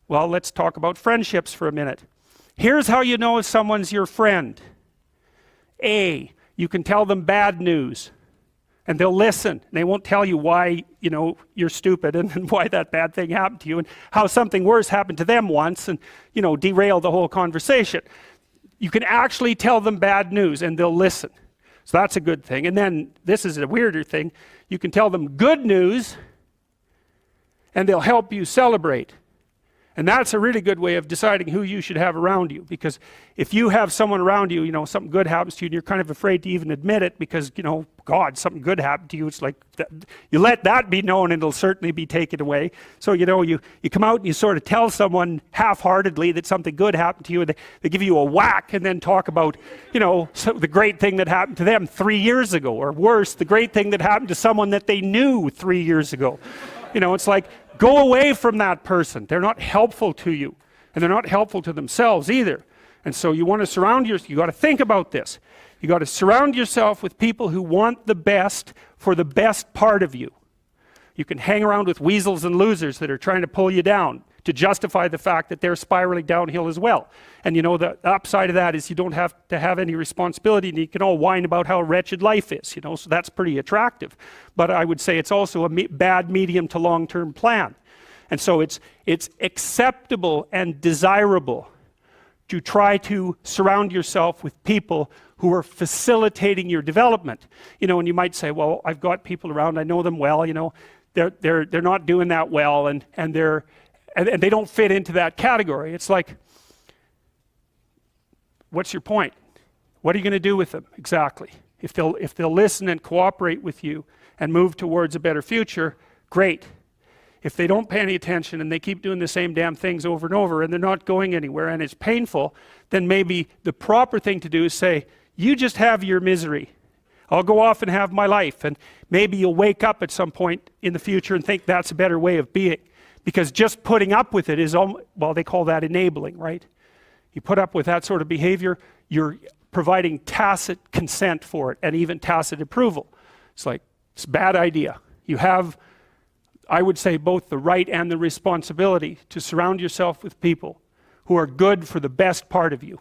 Well, let's talk about friendships for a minute. Here's how you know if someone's your friend. A, you can tell them bad news and they'll listen. They won't tell you why, you're stupid and why that bad thing happened to you and how something worse happened to them once and, derail the whole conversation. You can actually tell them bad news and they'll listen. So that's a good thing. And then this is a weirder thing. You can tell them good news and they'll help you celebrate. And that's a really good way of deciding who you should have around you. Because if you have someone around you, something good happens to you and you're kind of afraid to even admit it because, God, something good happened to you. It's like, you let that be known and it'll certainly be taken away. So, you come out and you sort of tell someone half-heartedly that something good happened to you and they give you a whack and then talk about, the great thing that happened to them 3 years ago. Or worse, the great thing that happened to someone that they knew 3 years ago. It's like, go away from that person. They're not helpful to you. And they're not helpful to themselves either. And so you want to surround yourself, you got to think about this. You got to surround yourself with people who want the best for the best part of you. You can hang around with weasels and losers that are trying to pull you down to justify the fact that they're spiraling downhill as well. And the upside of that is you don't have to have any responsibility and you can all whine about how wretched life is, so that's pretty attractive. But I would say it's also a bad medium to long-term plan. And so it's acceptable and desirable to try to surround yourself with people who are facilitating your development. And you might say, well, I've got people around, I know them well, they're not doing that well and they don't fit into that category. It's like, what's your point? What are you going to do with them exactly? If they'll listen and cooperate with you and move towards a better future, great. If they don't pay any attention and they keep doing the same damn things over and over and they're not going anywhere and it's painful, then maybe the proper thing to do is say, you just have your misery. I'll go off and have my life. And maybe you'll wake up at some point in the future and think that's a better way of being. Because just putting up with it is, well, they call that enabling, right? You put up with that sort of behavior, you're providing tacit consent for it and even tacit approval. It's like, it's a bad idea. You have, I would say, both the right and the responsibility to surround yourself with people who are good for the best part of you.